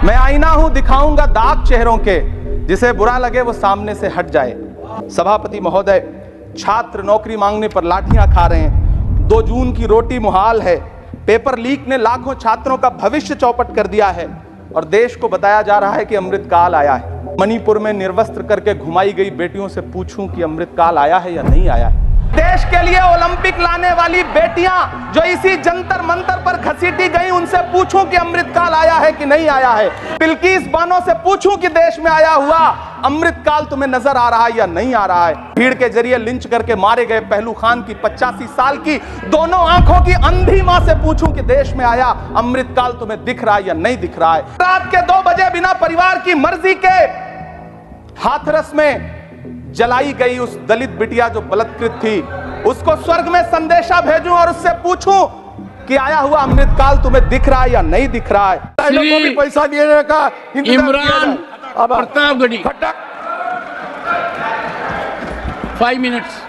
मैं आईना हूं, दिखाऊंगा दाग चेहरों के, जिसे बुरा लगे वो सामने से हट जाए। सभापति महोदय, छात्र नौकरी मांगने पर लाठियां खा रहे हैं। 2 जून की रोटी मुहाल है। पेपर लीक ने लाखों छात्रों का भविष्य चौपट कर दिया है और देश को बताया जा रहा है कि अमृतकाल आया है। मणिपुर में निर्वस्त्र करके घुमाई गई बेटियों से पूछूं कि अमृतकाल आया है या नहीं आया है। देश के लिए ओलंपिक लाने वाली बेटियां जो इसी जंतर मंतर पर घसीटी गई, उनसे पूछूं कि अमृतकाल आया है कि नहीं आया है। बिल्किस बानो से पूछूं कि देश में आया हुआ अमृतकाल तुम्हें नजर आ रहा है या नहीं आ रहा है। भीड़ के जरिए लिंच करके मारे गए पहलू खान की 85 साल की दोनों आंखों की अंधी मां से पूछूं कि देश में आया अमृतकाल तुम्हें दिख रहा है या नहीं दिख रहा है। रात के 2 बजे बिना परिवार की मर्जी के हाथरस में जलाई गई उस दलित बिटिया जो बलात्कृत थी, उसको स्वर्ग में संदेशा भेजूं और उससे पूछूं कि आया हुआ अमृतकाल तुम्हें दिख रहा है या नहीं दिख रहा है। को भी पैसा देने का इमरान प्रतापगढ़ी 5 मिनट्स।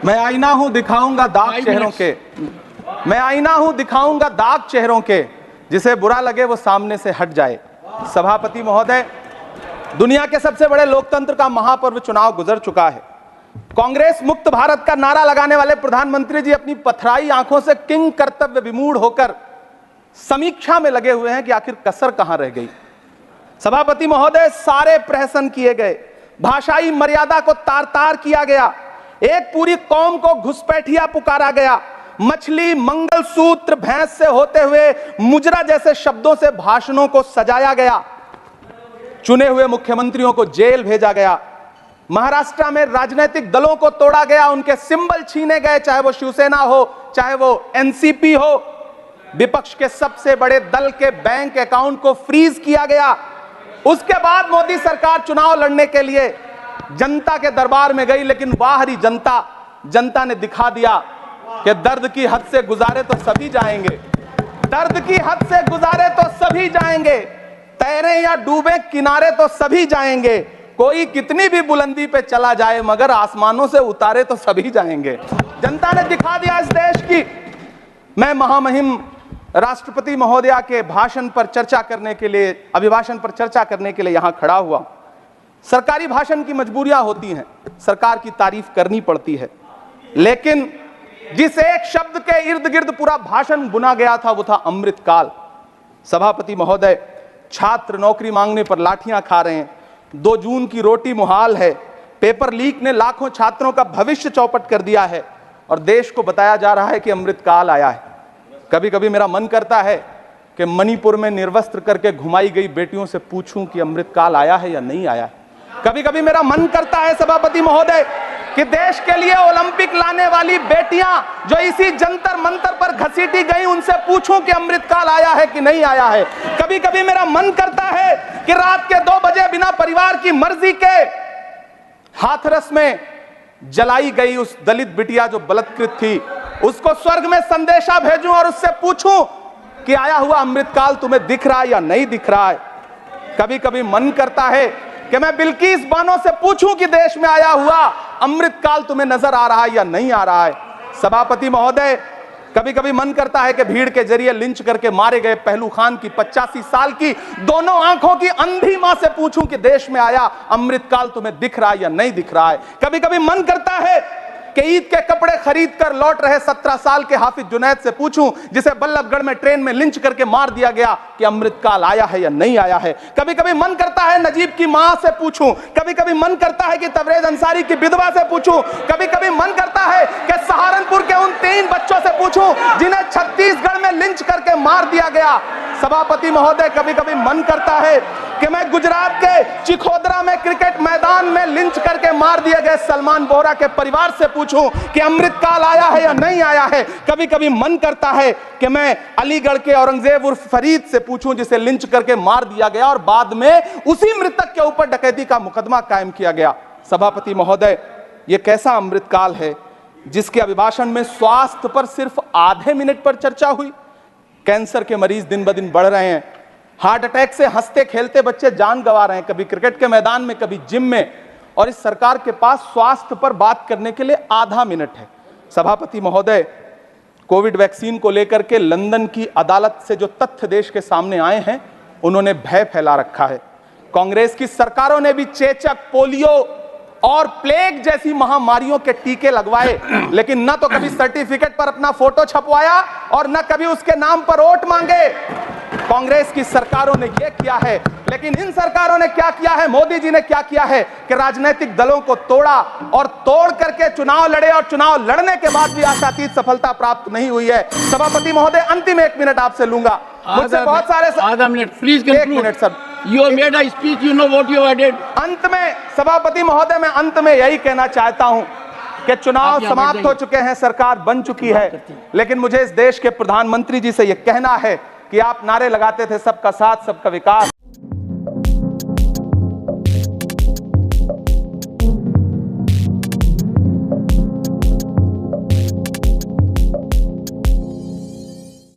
मैं आईना हूं, दिखाऊंगा दाग चेहरों के। मैं आईना हूं, दिखाऊंगा दाग चेहरों के, जिसे बुरा लगे वो सामने से हट जाए। सभापति महोदय, दुनिया के सबसे बड़े लोकतंत्र का महापर्व चुनाव गुजर चुका है। कांग्रेस मुक्त भारत का नारा लगाने वाले प्रधानमंत्री जी अपनी पथराई आंखों से किंग कर्तव्य विमूढ़ होकर समीक्षा में लगे हुए हैं कि आखिर कसर कहां रह गई। सभापति महोदय, सारे प्रहसन किए गए, भाषाई मर्यादा को तार तार किया गया, एक पूरी कौम को घुसपैठिया पुकारा गया, मछली, मंगलसूत्र, भैंस से होते हुए मुजरा जैसे शब्दों से भाषणों को सजाया गया, चुने हुए मुख्यमंत्रियों को जेल भेजा गया, महाराष्ट्र में राजनीतिक दलों को तोड़ा गया, उनके सिंबल छीने गए, चाहे वो शिवसेना हो, चाहे वो एनसीपी हो। विपक्ष के सबसे बड़े दल के बैंक अकाउंट को फ्रीज किया गया। उसके बाद मोदी सरकार चुनाव लड़ने के लिए जनता के दरबार में गई, लेकिन बाहरी जनता ने दिखा दिया कि दर्द की हद से गुजारे तो सभी जाएंगे, दर्द की हद से गुजारे तो सभी जाएंगे, तैरे या डूबे किनारे तो सभी जाएंगे, कोई कितनी भी बुलंदी पे चला जाए मगर आसमानों से उतारे तो सभी जाएंगे। जनता ने दिखा दिया इस देश की। मैं महामहिम राष्ट्रपति महोदया के भाषण पर चर्चा करने के लिए, अभिभाषण पर चर्चा करने के लिए यहां खड़ा हुआ। सरकारी भाषण की मजबूरियां होती हैं, सरकार की तारीफ करनी पड़ती है, लेकिन जिस एक शब्द के इर्द गिर्द पूरा भाषण बुना गया था वो था अमृतकाल। सभापति महोदय, छात्र नौकरी मांगने पर लाठियां खा रहे हैं। 2 जून की रोटी मुहाल है। पेपर लीक ने लाखों छात्रों का भविष्य चौपट कर दिया है और देश को बताया जा रहा है कि अमृतकाल आया है। कभी कभी मेरा मन करता है कि मणिपुर में निर्वस्त्र करके घुमाई गई बेटियों से पूछूं कि अमृतकाल आया है या नहीं आया है। कभी कभी मेरा मन करता है सभापति महोदय कि देश के लिए ओलंपिक लाने वाली बेटियां जो इसी जंतर मंतर पर घसीटी गई, उनसे पूछूं कि अमृतकाल आया है कि नहीं आया है। कभी कभी मेरा मन करता है कि रात के 2 बजे बिना परिवार की मर्जी के हाथरस में जलाई गई उस दलित बिटिया जो बलात्कृत थी, उसको स्वर्ग में संदेशा भेजूं और उससे पूछूं कि आया हुआ अमृतकाल तुम्हें दिख रहा है या नहीं दिख रहा है। कभी कभी मन करता है कि मैं बिल्किस बानो से पूछूं कि देश में आया हुआ अमृतकाल तुम्हें नजर आ रहा है या नहीं आ रहा है। सभापति महोदय, कभी कभी मन करता है कि भीड़ के जरिए लिंच करके मारे गए पहलू खान की 85 साल की दोनों आंखों की अंधी मां से पूछूं कि देश में आया अमृतकाल तुम्हें दिख रहा है या नहीं दिख रहा है। कभी कभी मन करता है कि ईद के कपड़े खरीद कर लौट रहे 17 साल के हाफिज जुनैद से पूछूं, जिसे बल्लभगढ़ में ट्रेन में लिंच करके मार दिया गया, कि अमृतकाल आया है या नहीं आया है। कभी कभी मन करता है नजीब की मां से पूछूं, कभी कभी मन करता है कि तबरेज अंसारी की विधवा से पूछूं, कभी कभी मन करता है कि सहारनपुर के उन 3 बच्चों से पूछूं जिन्हें छत्तीसगढ़ में लिंच करके मार दिया गया। सभापति महोदय, कभी कभी मन करता है कि मैं गुजरात के चिखोदरा में क्रिकेट मैदान में लिंच करके मार दिए गए सलमान बोरा के परिवार से पूछूं कि अमृतकाल आया है या नहीं आया है। कभी कभी मन करता है कि मैं अलीगढ़ के औरंगजेब उर्फ फरीद से पूछूं, जिसे लिंच करके मार दिया गया और बाद में उसी मृतक के ऊपर डकैती का मुकदमा कायम किया गया। सभापति महोदय, यह कैसा अमृतकाल है जिसके अभिभाषण में स्वास्थ्य पर सिर्फ आधे मिनट पर चर्चा हुई। कैंसर के मरीज दिन ब दिन बढ़ रहे हैं, हार्ट अटैक से हंसते खेलते बच्चे जान गंवा रहे हैं, कभी क्रिकेट के मैदान में, कभी जिम में, और इस सरकार के पास स्वास्थ्य पर बात करने के लिए आधा मिनट है। सभापति महोदय, कोविड वैक्सीन को लेकर के लंदन की अदालत से जो तथ्य देश के सामने आए हैं, उन्होंने भय फैला रखा है। कांग्रेस की सरकारों ने भी चेचक, पोलियो और प्लेग जैसी महामारियों के टीके लगवाए, लेकिन न तो कभी सर्टिफिकेट पर अपना फोटो छपवाया और न कभी उसके नाम पर वोट मांगे। कांग्रेस की सरकारों ने यह किया है, लेकिन इन सरकारों ने क्या किया है, मोदी जी ने क्या किया है कि राजनीतिक दलों को तोड़ा और तोड़ करके चुनाव लड़े, और चुनाव लड़ने के बाद भी आशातीत सफलता प्राप्त नहीं हुई है। सभापति महोदय, अंतिम 1 मिनट आपसे लूंगा, मुझसे बहुत सारे आधा minute please. 1 minute sir. You have made a speech, you know what you have added. अंत में सभापति महोदय, मैं अंत में यही कहना चाहता हूं कि चुनाव समाप्त हो चुके हैं, सरकार बन चुकी है, लेकिन मुझे इस देश के प्रधानमंत्री जी से यह कहना है कि आप नारे लगाते थे सबका साथ सबका विकास,